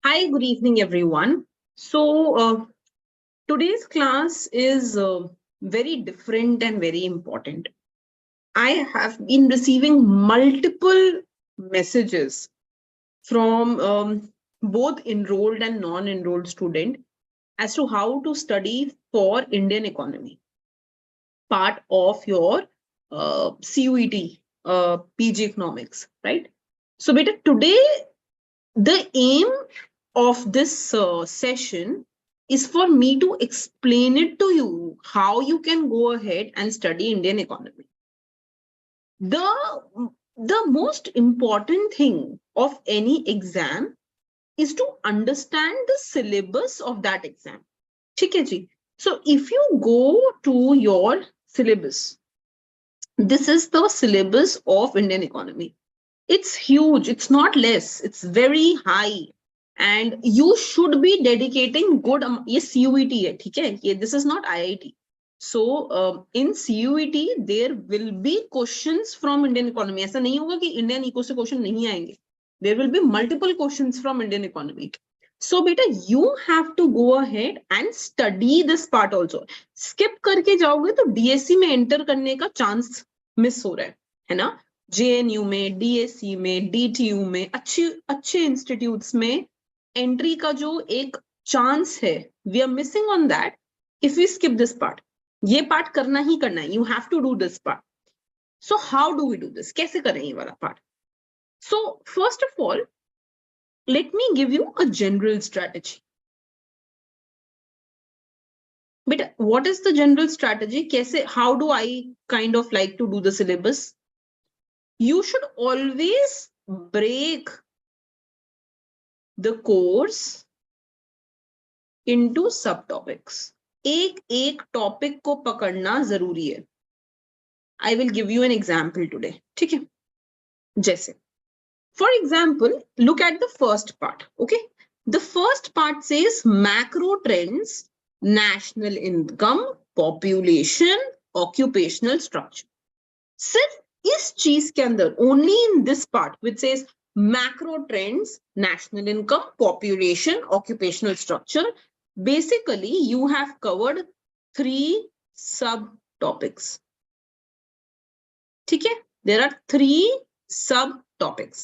Hi, good evening, everyone. Today's class is very different and very important. I have been receiving multiple messages from both enrolled and non-enrolled student as to how to study for Indian economy, part of your CUET PG Economics, right? So, beta, today the aim of this session is for me to explain it to you how you can go ahead and study Indian economy. The most important thing of any exam is to understand the syllabus of that exam. ठीक है जी? So if you go to your syllabus, this is the syllabus of Indian economy. It's huge, it's not less, it's very high. And you should be dedicating good ये CUET है, ठीक है? This is not IIT. So in CUET there will be questions from Indian economy. ऐसा नहीं होगा कि Indian eco से question नहीं आएंगे. There will be multiple questions from Indian economy. So beta, you have to go ahead and study this part also. Skip करके जाओगे तो DSC में enter करने का chance miss हो रहा है ना? JNU में, DSC में, DTU में, अच्छे इंस्टीट्यूट्स में एंट्री का जो एक चांस है, we are missing on that if we skip this part. ये पार्ट करना ही करना है, you have to do this part. So how do we do this? कैसे करें ये वाला part? So first of all let me give you a general strategy. बेटा, what is the general strategy? कैसे, how do I kind of like to do the syllabus? You should always break the course into subtopics. एक topic को पकड़ना जरूरी है. I will give you an example today. ठीक है? जैसे, for example, look at the first part. Okay, the first part says macro trends, national income, population, occupational structure. सिर्फ इस चीज के अंदर, only in this part which says macro trends, national income, population, occupational structure, basically you have covered 3 subtopics. ठीक है? There are 3 subtopics.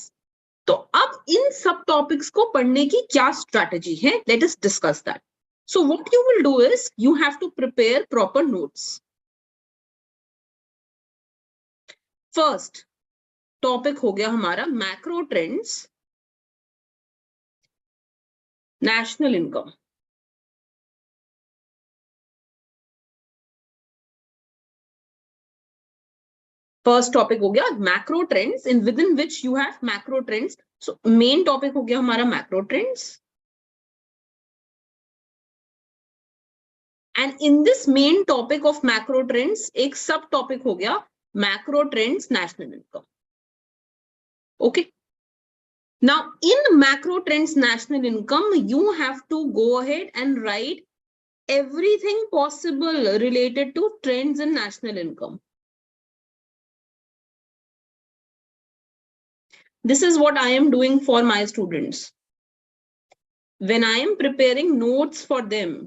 तो अब इन subtopics को पढ़ने की क्या strategy है? Let us discuss that. So what you will do is you have to prepare proper notes. First topic हो गया हमारा macro trends, national income. First topic हो गया macro trends, in with in which you have macro trends. So main topic हो गया हमारा macro trends, and in this main topic of macro trends एक सब टॉपिक हो गया macro trends, national income. Okay, now in macro trends, national income, you have to go ahead and write everything possible related to trends in national income. This is what I am doing for my students. When I am preparing notes for them,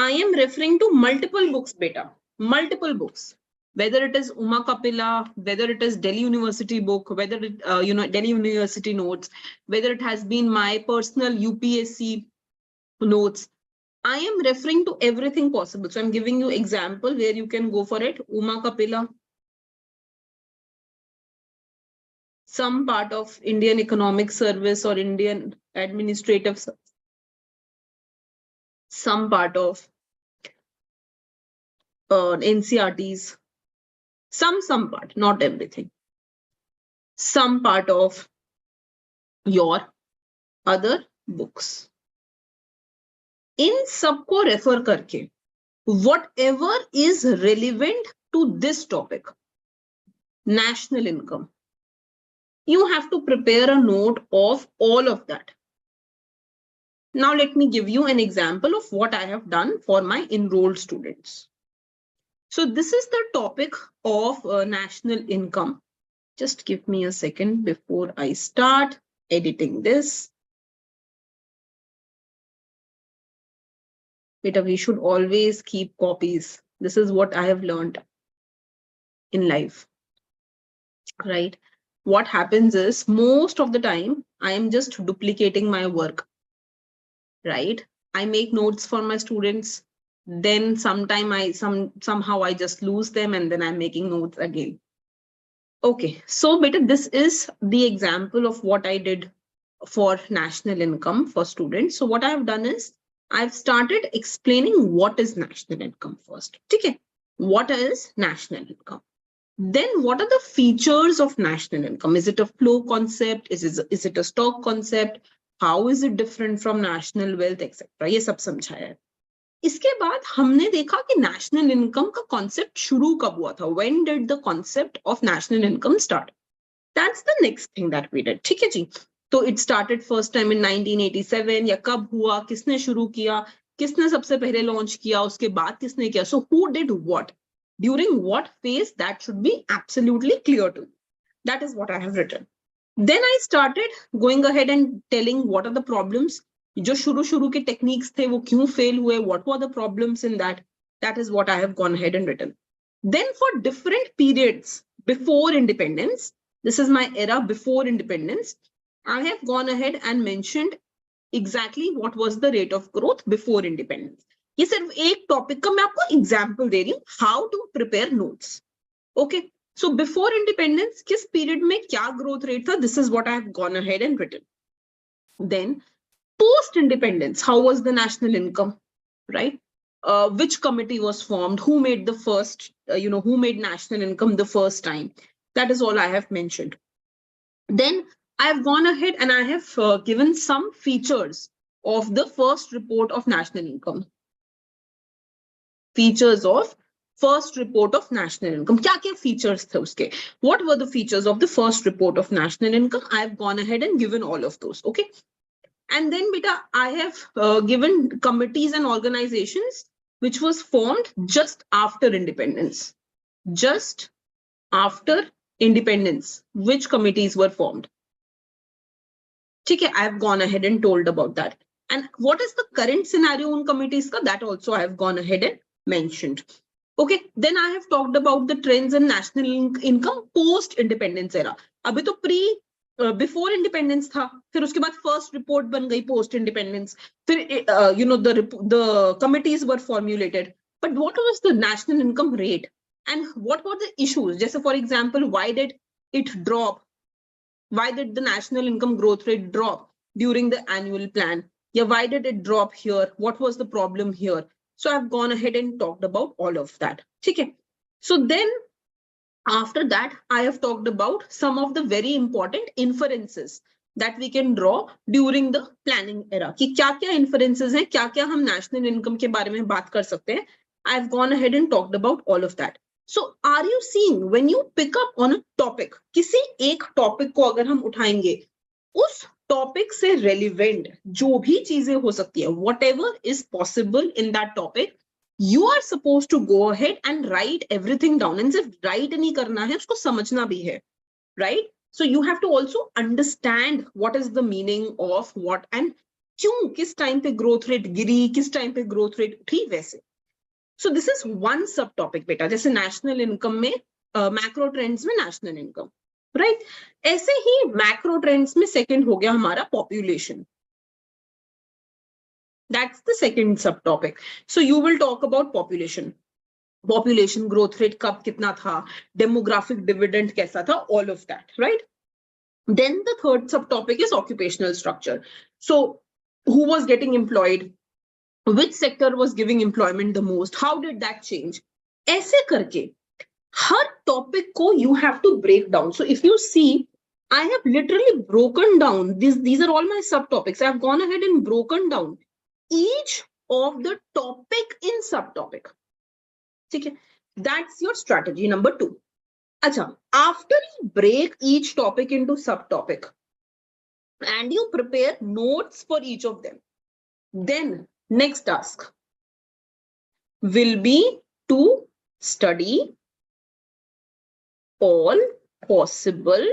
I am referring to multiple books, beta. Multiple books, whether it is Uma Kapila, whether it is Delhi University book, whether it Delhi University notes, whether it has been my personal UPSC notes, I am referring to everything possible. So I'm giving you example where you can go for it. Uma Kapila, some part of Indian Economic Service or Indian Administrative Service, some part of NCRTs, some part, not everything, some part of your other books. इन सबको refer करके whatever is relevant to this topic, national income, you have to prepare a note of all of that. Now let me give you an example of what I have done for my enrolled students. So this is the topic of national income. Just give me a second before I start. editing this. Beta, we should always keep copies. This is what I have learned in life, right? What happens is most of the time I am just duplicating my work, right? I make notes for my students, then somehow I just lose them, and then I'm making notes again. Okay, so beta, this is the example of what I did for national income for students. So what I've done is I've started explaining what is national income first. Okay, what is national income? Then what are the features of national income? Is it a flow concept? Is it a stock concept? How is it different from national wealth, etc.? ये सब समझाया है. इसके बाद हमने देखा कि national income का कॉन्सेप्ट शुरू कब हुआ था. When did the concept of national income start? That's the next thing that we did. ठीक है जी. तो it started first time in 1987 या कब हुआ, किसने शुरू किया, किसने सबसे पहले लॉन्च किया, उसके बाद किसने किया. So who did what? During what phase? That should be absolutely clear to you. That is what I have written. Then I started going ahead and telling what are the problems. जो शुरू के techniques थे वो क्यों fail हुए, what were the problems in that. That is what I have gone ahead and written. Then for different periods before independence, this is my era before independence, I have gone ahead and mentioned exactly what was the rate of growth before independence. ये सिर्फ एक topic का मैं आपको example दे रही हूँ, how to prepare notes. Okay, so before independence किस पीरियड में क्या ग्रोथ रेट था, this is what I have gone ahead and written. Then post independence, how was the national income, right? Which committee was formed, who made the first, who made national income the first time. That is all I have mentioned. Then I have gone ahead and I have given some features of the first report of national income. Features of first report of national income. क्या features थे उसके? What were the features of the first report of national income? I have gone ahead and given all of those. Okay. And then beta, I have given committees and organizations which was formed just after independence. Just after independence, which committees were formed? Okay, I have gone ahead and told about that. And what is the current scenario on committees? That also I have gone ahead and mentioned. Okay, then I have talked about the trends in national income post independence era. अभी तो before independence था, फिर उसके बाद first report बन गई post independence, फिर the committees were formulated. But what was the national income rate and what were the issues? Just for example, why did it drop? Why did the national income growth rate drop during the annual plan? Yeah, why did it drop here? What was the problem here? So I've gone ahead and talked about all of that. Okay. So then after that, I have talked about some of the very important inferences that we can draw during the planning era. कि क्या-क्या inferences हैं, क्या-क्या हम national income के बारे में बात कर सकते हैं. I've gone ahead and talked about all of that. So are you seeing when you pick up on a topic, किसी एक topic को अगर हम उठाएंगे, उस topic से relevant जो भी चीजें हो सकती है, whatever is possible in that topic, you are supposed to go ahead and write everything down. And सिर्फ write नहीं करना है, उसको समझना भी है, right? So you have to also understand what is the meaning of what and क्यों, किस time पे growth rate गिरी, किस time पे growth rate उठी, वैसे. So this is one subtopic बेटा, जैसे national income में macro trends में national income, right? ऐसे ही macro trends में second हो गया हमारा population. That's the second subtopic. So you will talk about population. Population growth rate कब कितना था, demographic dividend कैसा था, all of that, right? Then the third subtopic is occupational structure. So who was getting employed? Which sector was giving employment the most? How did that change? ऐसे करके हर topic को you have to break down. So if you see, I have literally broken down these are all my subtopics. I have gone ahead and broken down each of the topic in subtopic. Okay, that's your strategy number 2. Acha, after you break each topic into subtopic and you prepare notes for each of them, then next task will be to study all possible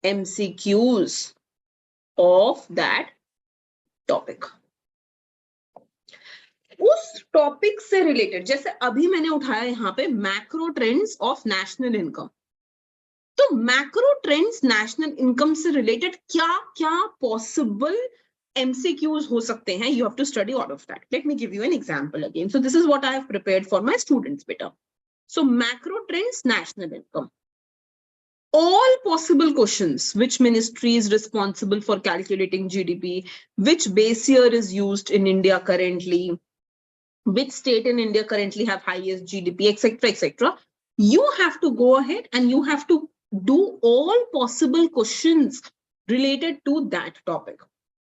MCQs of that topic. उस topic से related, जैसे अभी मैंने उठाया यहाँ पे macro trends of national income, तो macro trends national income से रिलेटेड क्या क्या पॉसिबल MCQs हो सकते हैं. You have to study all of that. Let me give you an example again. So this is what I have prepared for my students better. So macro trends, national income. All possible questions: which ministry is responsible for calculating GDP, which base year is used in India currently, which state in India currently have highest GDP, etc., etc. You have to go ahead and you have to do all possible questions related to that topic.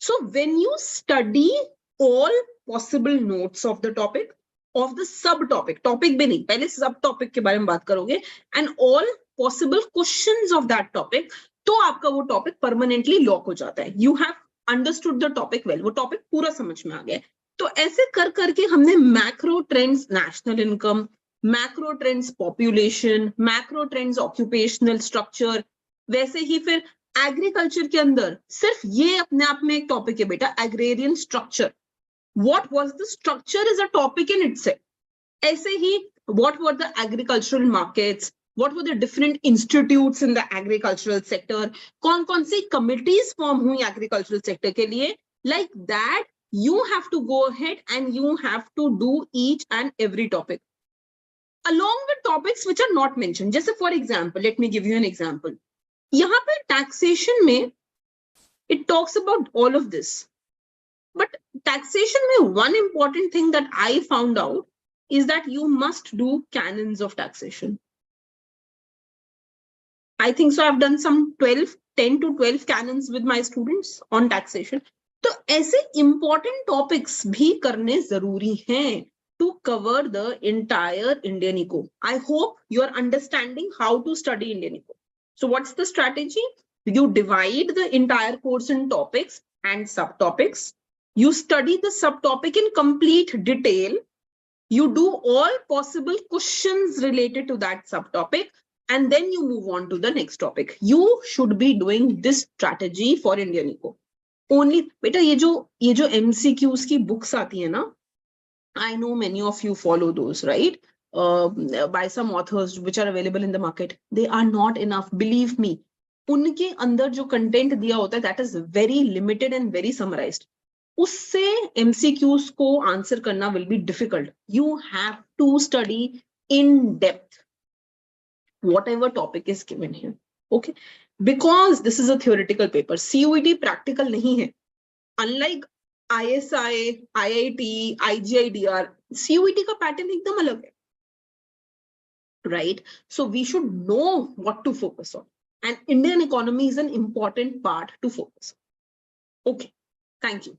So when you study all possible notes of the topic, of the subtopic, topic भी नहीं, पहले subtopic के बारे में बात करोगे, and all possible questions of that topic, तो आपका वो topic permanently lock हो जाता है. You have understood the topic well, वो topic पूरा समझ में आ गया है. तो ऐसे कर करके हमने macro trends national income, macro trends population, macro trends occupational structure, वैसे ही फिर एग्रीकल्चर के अंदर सिर्फ ये अपने आप में एक टॉपिक है बेटा, agrarian structure. What was the structure is a topic in itself. ऐसे ही what were the agricultural markets, what were the different institutes in the agricultural sector, कौन कौन सी कमिटीज फॉर्म हुई एग्रीकल्चरल सेक्टर के लिए, like that you have to go ahead and you have to do each and every topic along with topics which are not mentioned. Just for example, let me give you an example. यहाँ पे taxation में it talks about all of this, but taxation में one important thing that I found out is that you must do canons of taxation. I think so. I've done some 10 to 12 canons with my students on taxation. तो ऐसे important topics भी करने जरूरी हैं to cover the entire Indian eco. I hope you are understanding how to study Indian eco. So what's the strategy? You divide the entire course in topics and subtopics. You study the subtopic in complete detail. You do all possible questions related to that subtopic, and then you move on to the next topic. You should be doing this strategy for Indian eco. Only बेटा ये जो MCQs की books आती है ना, I know many of you follow those, right? By some authors which are available in the market. They are not enough, believe me. उनके अंदर जो content दिया होता है, that is very limited and very summarized. उससे MCQs को answer करना will be difficult. You have to study in depth whatever topic is given here. Okay, because this is a theoretical paper. CUET practical नहीं है. Unlike ISI, IIT, IGIDR, CUET का pattern एकदम अलग है. Right? So we should know what to focus on. And Indian economy is an important part to focus on. Okay, thank you.